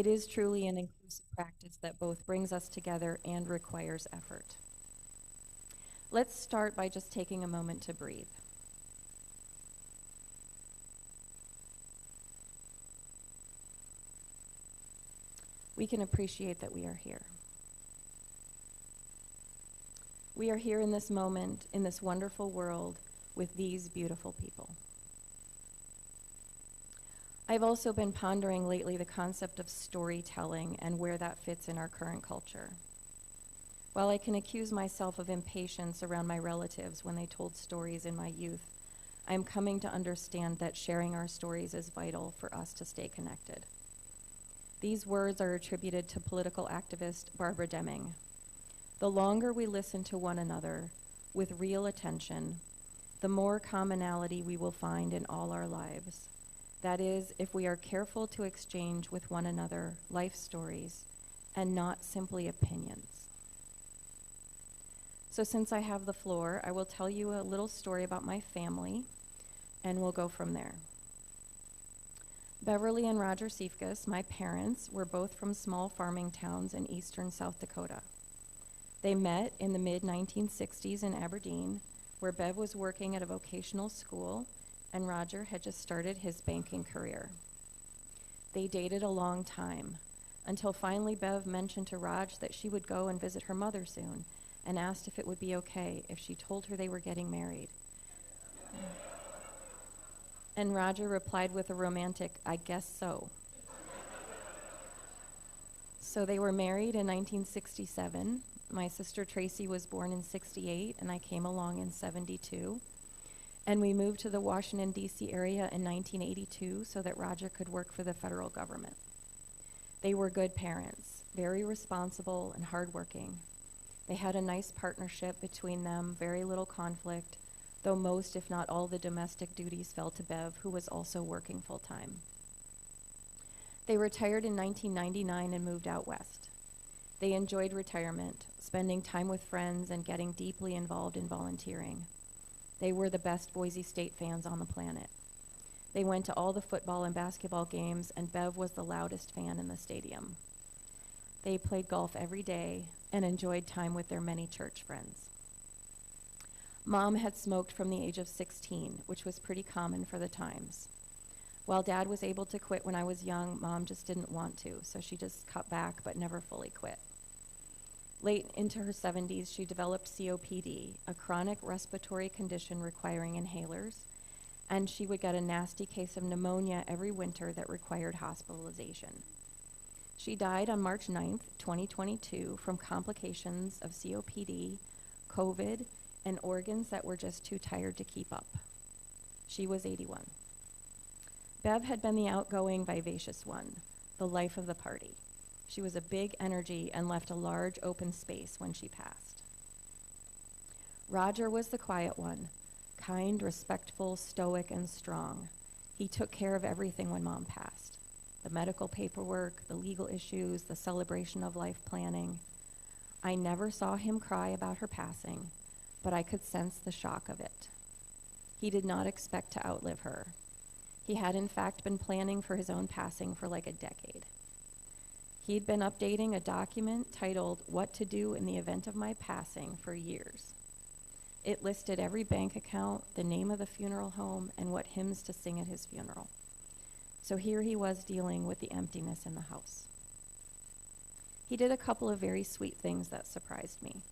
It is truly an inclusive practice that both brings us together and requires effort. Let's start by just taking a moment to breathe. We can appreciate that we are here. We are here in this moment, in this wonderful world, with these beautiful people. I've also been pondering lately the concept of storytelling and where that fits in our current culture. While I can accuse myself of impatience around my relatives when they told stories in my youth, I am coming to understand that sharing our stories is vital for us to stay connected. These words are attributed to political activist Barbara Deming. The longer we listen to one another with real attention, the more commonality we will find in all our lives. That is, if we are careful to exchange with one another life stories and not simply opinions. So since I have the floor, I will tell you a little story about my family, and we'll go from there. Beverly and Roger Siefkas, my parents, were both from small farming towns in eastern South Dakota. They met in the mid-1960s in Aberdeen, where Bev was working at a vocational school and Roger had just started his banking career. They dated a long time, until finally Bev mentioned to Raj that she would go and visit her mother soon, and asked if it would be okay if she told her they were getting married. And Roger replied with a romantic, "I guess so." So they were married in 1967. My sister Tracy was born in 68, and I came along in 72. And we moved to the Washington, D.C. area in 1982 so that Roger could work for the federal government. They were good parents, very responsible and hardworking. They had a nice partnership between them, very little conflict, though most, if not all, the domestic duties fell to Bev, who was also working full-time. They retired in 1999 and moved out west. They enjoyed retirement, spending time with friends and getting deeply involved in volunteering. They were the best Boise State fans on the planet. They went to all the football and basketball games, and Bev was the loudest fan in the stadium. They played golf every day and enjoyed time with their many church friends. Mom had smoked from the age of 16, which was pretty common for the times. While Dad was able to quit when I was young, Mom just didn't want to, so she just cut back but never fully quit. Late into her 70s, she developed COPD, a chronic respiratory condition requiring inhalers, and she would get a nasty case of pneumonia every winter that required hospitalization. She died on March 9th, 2022, from complications of COPD, COVID, and organs that were just too tired to keep up. She was 81. Bev had been the outgoing, vivacious one, the life of the party. She was a big energy and left a large open space when she passed. Roger was the quiet one, kind, respectful, stoic, and strong. He took care of everything when Mom passed. The medical paperwork, the legal issues, the celebration of life planning. I never saw him cry about her passing, but I could sense the shock of it. He did not expect to outlive her. He had in fact been planning for his own passing for like a decade. He'd been updating a document titled "What to Do in the Event of My Passing" for years. It listed every bank account, the name of the funeral home, and what hymns to sing at his funeral. So here he was dealing with the emptiness in the house. He did a couple of very sweet things that surprised me.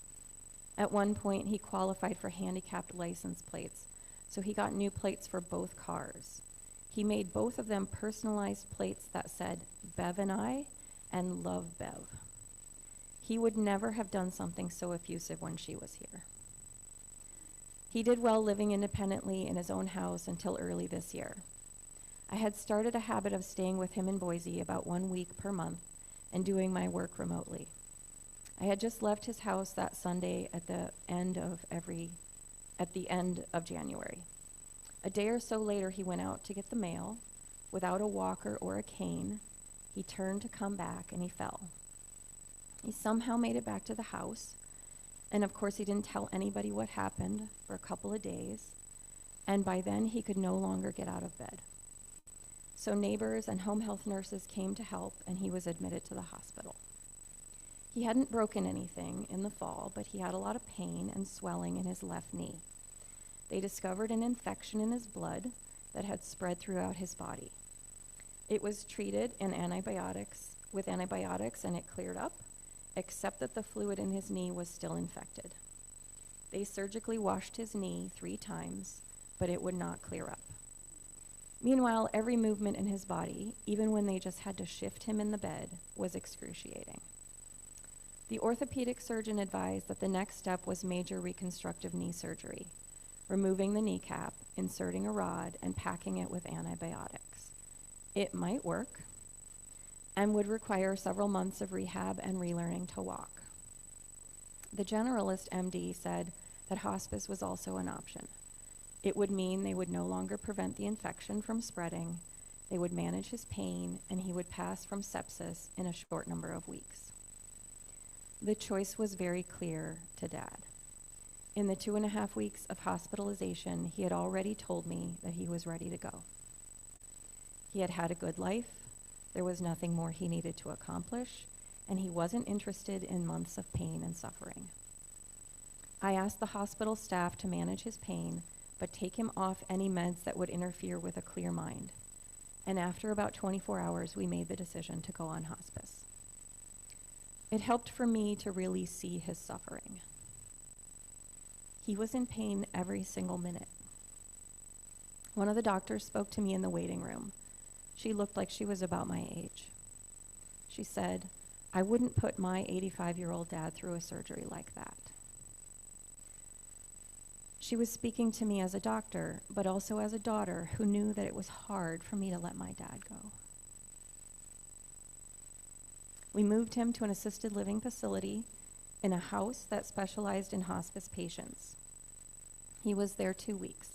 At one point, he qualified for handicapped license plates, so he got new plates for both cars. He made both of them personalized plates that said, "Bev and I," and "Love Bev." He would never have done something so effusive when she was here. He did well living independently in his own house until early this year. I had started a habit of staying with him in Boise about 1 week per month and doing my work remotely. I had just left his house that Sunday at the end of January. A day or so later, he went out to get the mail. Without a walker or a cane, he turned to come back and he fell. He somehow made it back to the house, and of course he didn't tell anybody what happened for a couple of days, and by then he could no longer get out of bed. So neighbors and home health nurses came to help, and he was admitted to the hospital. He hadn't broken anything in the fall, but he had a lot of pain and swelling in his left knee. They discovered an infection in his blood that had spread throughout his body. It was treated with antibiotics, and it cleared up, except that the fluid in his knee was still infected. They surgically washed his knee 3 times, but it would not clear up. Meanwhile, every movement in his body, even when they just had to shift him in the bed, was excruciating. The orthopedic surgeon advised that the next step was major reconstructive knee surgery, removing the kneecap, inserting a rod, and packing it with antibiotics. It might work, and would require several months of rehab and relearning to walk. The generalist MD said that hospice was also an option. It would mean they would no longer prevent the infection from spreading, they would manage his pain, and he would pass from sepsis in a short number of weeks. The choice was very clear to Dad. In the 2.5 weeks of hospitalization, he had already told me that he was ready to go. He had had a good life, there was nothing more he needed to accomplish, and he wasn't interested in months of pain and suffering. I asked the hospital staff to manage his pain, but take him off any meds that would interfere with a clear mind. And after about 24 hours, we made the decision to go on hospice. It helped for me to really see his suffering. He was in pain every single minute. One of the doctors spoke to me in the waiting room. She looked like she was about my age. She said, "I wouldn't put my 85-year-old dad through a surgery like that." She was speaking to me as a doctor, but also as a daughter who knew that it was hard for me to let my dad go. We moved him to an assisted living facility in a house that specialized in hospice patients. He was there 2 weeks.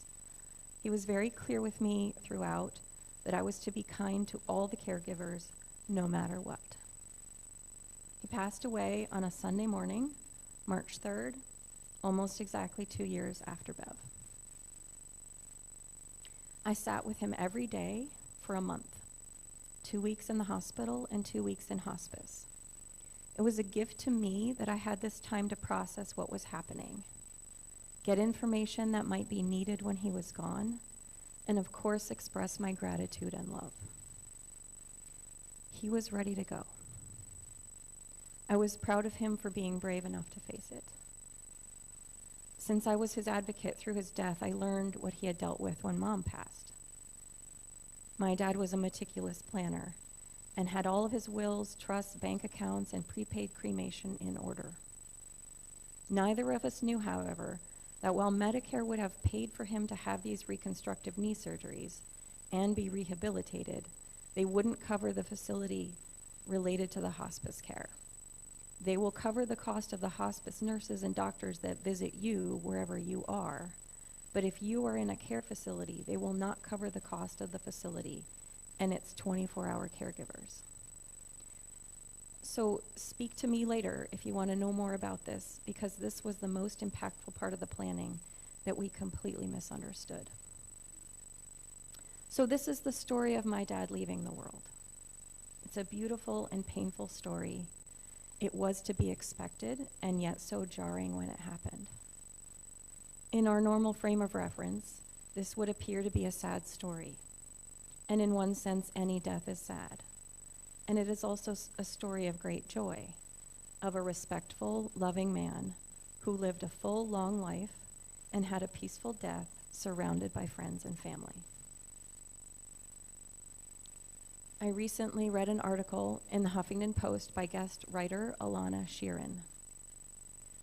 He was very clear with me throughout that I was to be kind to all the caregivers, no matter what. He passed away on a Sunday morning, March 3rd, almost exactly 2 years after Bev. I sat with him every day for a month, 2 weeks in the hospital and 2 weeks in hospice. It was a gift to me that I had this time to process what was happening, get information that might be needed when he was gone, and of course express my gratitude and love. He was ready to go. I was proud of him for being brave enough to face it. Since I was his advocate through his death, I learned what he had dealt with when Mom passed. My dad was a meticulous planner and had all of his wills, trusts, bank accounts, and prepaid cremation in order. Neither of us knew, however, that while Medicare would have paid for him to have these reconstructive knee surgeries and be rehabilitated, they wouldn't cover the facility related to the hospice care. They will cover the cost of the hospice nurses and doctors that visit you wherever you are. But if you are in a care facility, they will not cover the cost of the facility and its 24-hour caregivers. So speak to me later if you want to know more about this, because this was the most impactful part of the planning that we completely misunderstood. So this is the story of my dad leaving the world. It's a beautiful and painful story. It was to be expected, and yet so jarring when it happened. In our normal frame of reference, this would appear to be a sad story. And in one sense, any death is sad. And it is also a story of great joy, of a respectful, loving man who lived a full, long life and had a peaceful death surrounded by friends and family. I recently read an article in the Huffington Post by guest writer Alana Sheeran.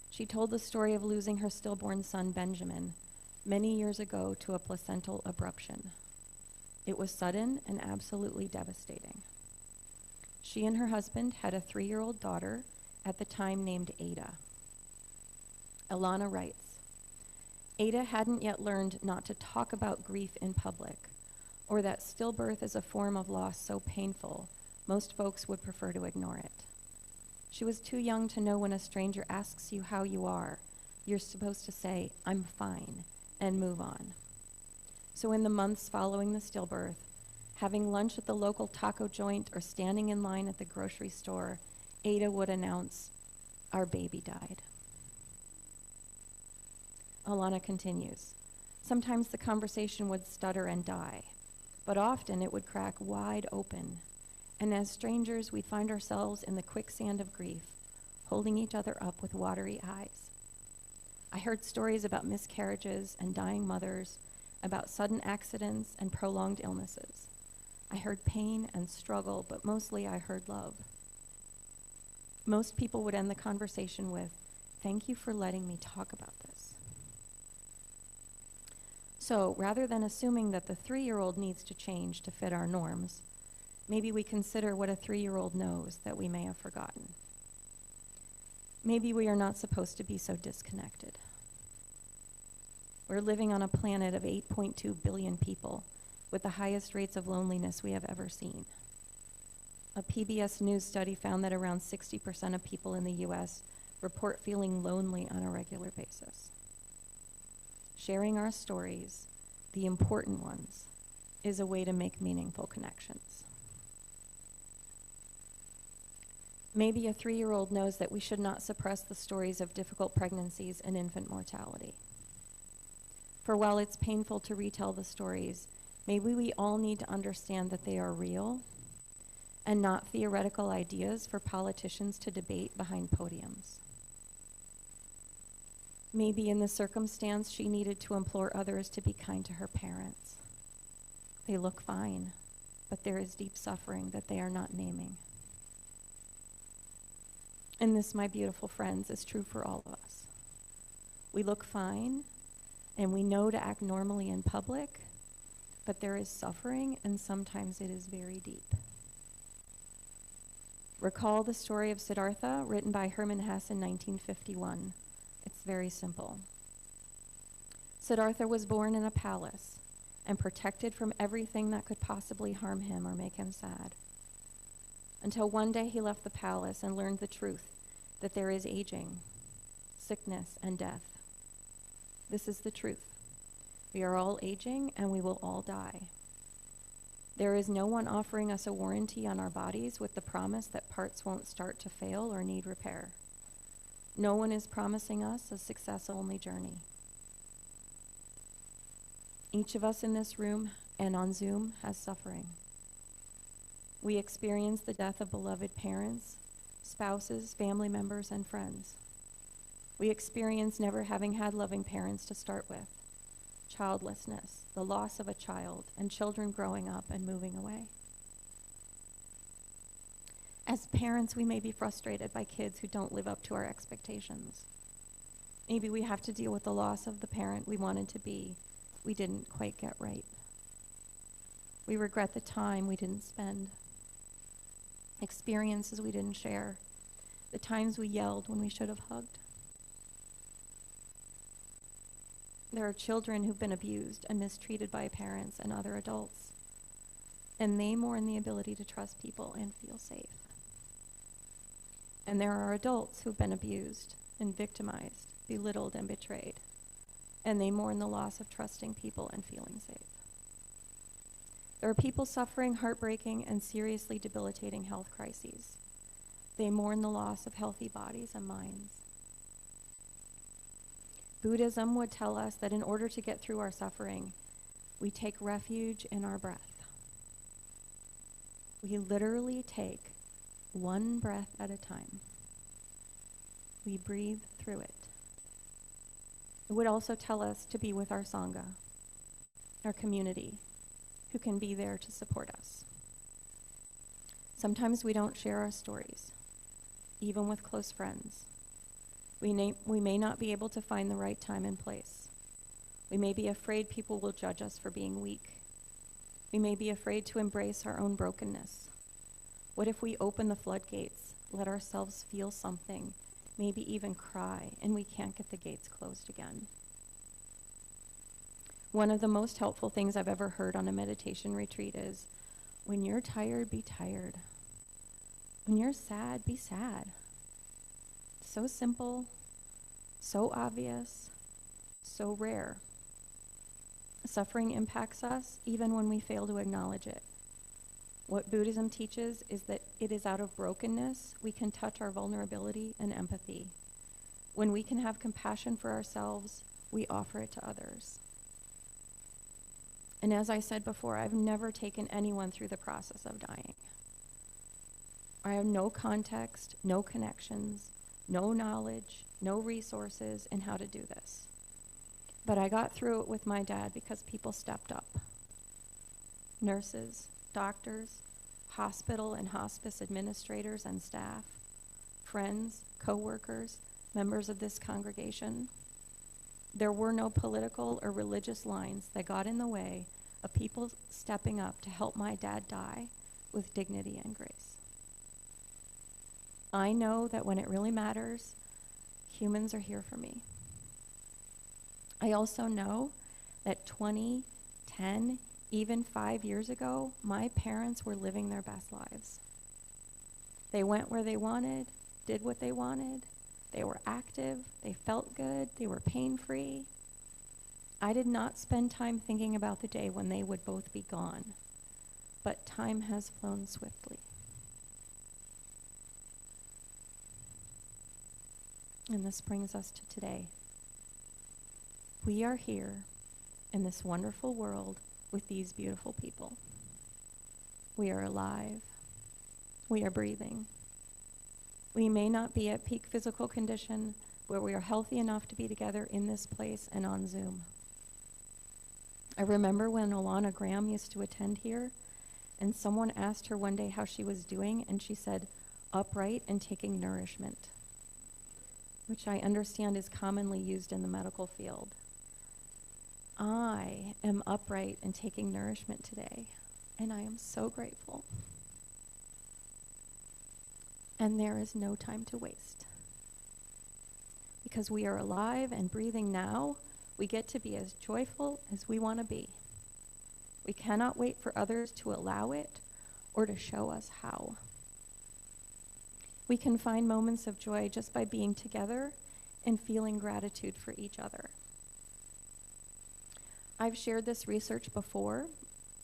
She told the story of losing her stillborn son Benjamin many years ago to a placental abruption. It was sudden and absolutely devastating. She and her husband had a 3-year-old daughter at the time named Ada. Alana writes, Ada hadn't yet learned not to talk about grief in public, or that stillbirth is a form of loss so painful, most folks would prefer to ignore it. She was too young to know when a stranger asks you how you are, you're supposed to say, "I'm fine," and move on. So in the months following the stillbirth, having lunch at the local taco joint, or standing in line at the grocery store, Ada would announce, "Our baby died." Alana continues, "Sometimes the conversation would stutter and die, but often it would crack wide open, and as strangers we'd find ourselves in the quicksand of grief, holding each other up with watery eyes. I heard stories about miscarriages and dying mothers, about sudden accidents and prolonged illnesses. I heard pain and struggle, but mostly I heard love. Most people would end the conversation with, 'Thank you for letting me talk about this.' So, rather than assuming that the 3-year-old needs to change to fit our norms, maybe we consider what a 3-year-old knows that we may have forgotten. Maybe we are not supposed to be so disconnected. We're living on a planet of 8.2 billion people with the highest rates of loneliness we have ever seen. A PBS News study found that around 60% of people in the U.S. report feeling lonely on a regular basis. Sharing our stories, the important ones, is a way to make meaningful connections. Maybe a 3-year-old knows that we should not suppress the stories of difficult pregnancies and infant mortality. For while it's painful to retell the stories, maybe we all need to understand that they are real and not theoretical ideas for politicians to debate behind podiums. Maybe in the circumstance, she needed to implore others to be kind to her parents. They look fine, but there is deep suffering that they are not naming. And this, my beautiful friends, is true for all of us. We look fine, and we know to act normally in public, but there is suffering, and sometimes it is very deep. Recall the story of Siddhartha, written by Hermann Hesse in 1951. It's very simple. Siddhartha was born in a palace and protected from everything that could possibly harm him or make him sad. Until one day he left the palace and learned the truth that there is aging, sickness, and death. This is the truth. We are all aging and we will all die. There is no one offering us a warranty on our bodies with the promise that parts won't start to fail or need repair. No one is promising us a success-only journey. Each of us in this room and on Zoom has suffering. We experience the death of beloved parents, spouses, family members, and friends. We experience never having had loving parents to start with, childlessness, the loss of a child, and children growing up and moving away. As parents, we may be frustrated by kids who don't live up to our expectations. Maybe we have to deal with the loss of the parent we wanted to be, we didn't quite get right. We regret the time we didn't spend, experiences we didn't share, the times we yelled when we should have hugged. There are children who've been abused and mistreated by parents and other adults, and they mourn the ability to trust people and feel safe. And there are adults who've been abused and victimized, belittled and betrayed, and they mourn the loss of trusting people and feeling safe. There are people suffering heartbreaking and seriously debilitating health crises. They mourn the loss of healthy bodies and minds. Buddhism would tell us that in order to get through our suffering, we take refuge in our breath. We literally take one breath at a time. We breathe through it. It would also tell us to be with our Sangha, our community, who can be there to support us. Sometimes we don't share our stories, even with close friends. We may not be able to find the right time and place. We may be afraid people will judge us for being weak. We may be afraid to embrace our own brokenness. What if we open the floodgates, let ourselves feel something, maybe even cry, and we can't get the gates closed again? One of the most helpful things I've ever heard on a meditation retreat is, when you're tired, be tired. When you're sad, be sad. So simple, so obvious, so rare. Suffering impacts us even when we fail to acknowledge it. What Buddhism teaches is that it is out of brokenness we can touch our vulnerability and empathy. When we can have compassion for ourselves, we offer it to others. And as I said before, I've never taken anyone through the process of dying. I have no context, no connections, no knowledge, no resources in how to do this. But I got through it with my dad because people stepped up. Nurses, doctors, hospital and hospice administrators and staff, friends, co-workers, members of this congregation. There were no political or religious lines that got in the way of people stepping up to help my dad die with dignity and grace. I know that when it really matters, humans are here for me. I also know that 20, 10, even 5 years ago, my parents were living their best lives. They went where they wanted, did what they wanted. They were active, they felt good, they were pain-free. I did not spend time thinking about the day when they would both be gone, but time has flown swiftly. And this brings us to today. We are here in this wonderful world with these beautiful people. We are alive. We are breathing. We may not be at peak physical condition where we are healthy enough to be together in this place and on Zoom. I remember when Alana Graham used to attend here, and someone asked her one day how she was doing, and she said, upright and taking nourishment, which I understand is commonly used in the medical field. I am upright and taking nourishment today, and I am so grateful. And there is no time to waste. Because we are alive and breathing now, we get to be as joyful as we want to be. We cannot wait for others to allow it or to show us how. We can find moments of joy just by being together and feeling gratitude for each other. I've shared this research before,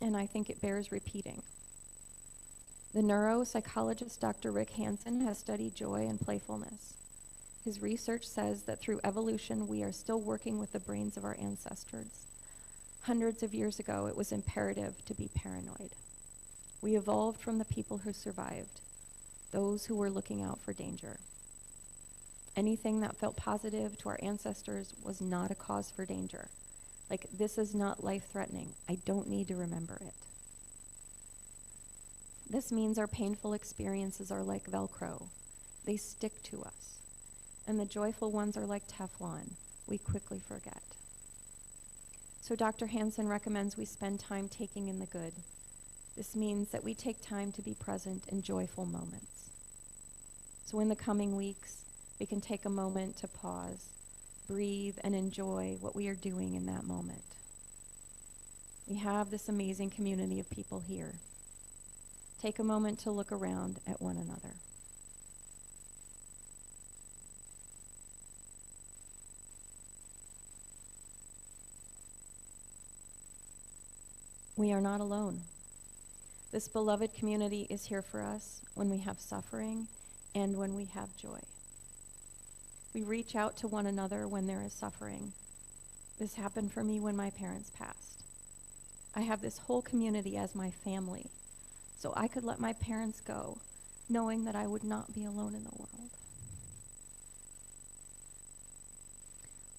and I think it bears repeating. The neuropsychologist Dr. Rick Hansen has studied joy and playfulness. His research says that through evolution, we are still working with the brains of our ancestors. Hundreds of years ago, it was imperative to be paranoid. We evolved from the people who survived, those who were looking out for danger. Anything that felt positive to our ancestors was not a cause for danger. Like, this is not life-threatening. I don't need to remember it. This means our painful experiences are like Velcro. They stick to us. And the joyful ones are like Teflon. We quickly forget. So Dr. Hansen recommends we spend time taking in the good. This means that we take time to be present in joyful moments. So in the coming weeks, we can take a moment to pause, breathe, and enjoy what we are doing in that moment. We have this amazing community of people here. Take a moment to look around at one another. We are not alone. This beloved community is here for us when we have suffering and when we have joy. We reach out to one another when there is suffering. This happened for me when my parents passed. I have this whole community as my family, so I could let my parents go, knowing that I would not be alone in the world.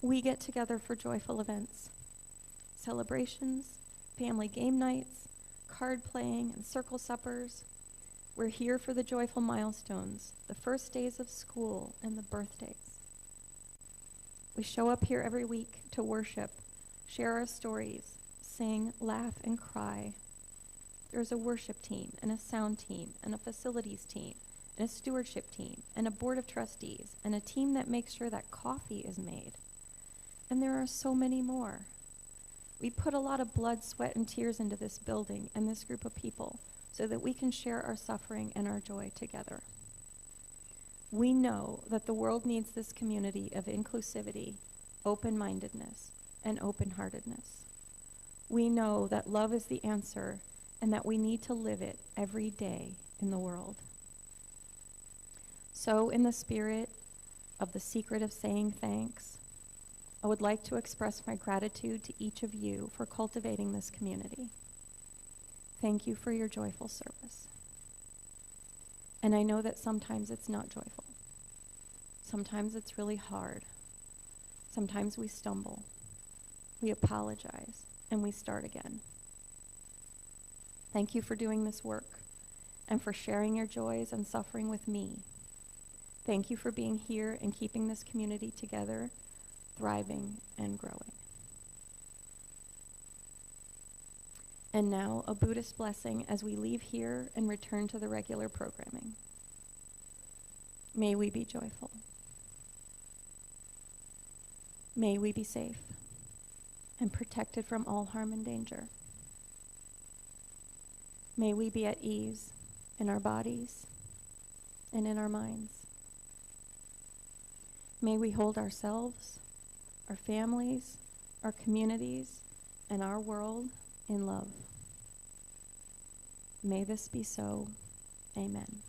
We get together for joyful events, celebrations, family game nights, card playing, and circle suppers. We're here for the joyful milestones, the first days of school, and the birthdays. We show up here every week to worship, share our stories, sing, laugh, and cry. There's a worship team, and a sound team, and a facilities team, and a stewardship team, and a board of trustees, and a team that makes sure that coffee is made. And there are so many more. We put a lot of blood, sweat, and tears into this building and this group of people so that we can share our suffering and our joy together. We know that the world needs this community of inclusivity, open-mindedness, and open-heartedness. We know that love is the answer, and that we need to live it every day in the world. So, in the spirit of the secret of saying thanks, I would like to express my gratitude to each of you for cultivating this community. Thank you for your joyful service. And I know that sometimes it's not joyful. Sometimes it's really hard. Sometimes we stumble. We apologize, and we start again. Thank you for doing this work and for sharing your joys and suffering with me. Thank you for being here and keeping this community together, thriving and growing. And now, a Buddhist blessing as we leave here and return to the regular programming. May we be joyful. May we be safe and protected from all harm and danger. May we be at ease in our bodies and in our minds. May we hold ourselves, our families, our communities, and our world in love. May this be so. Amen.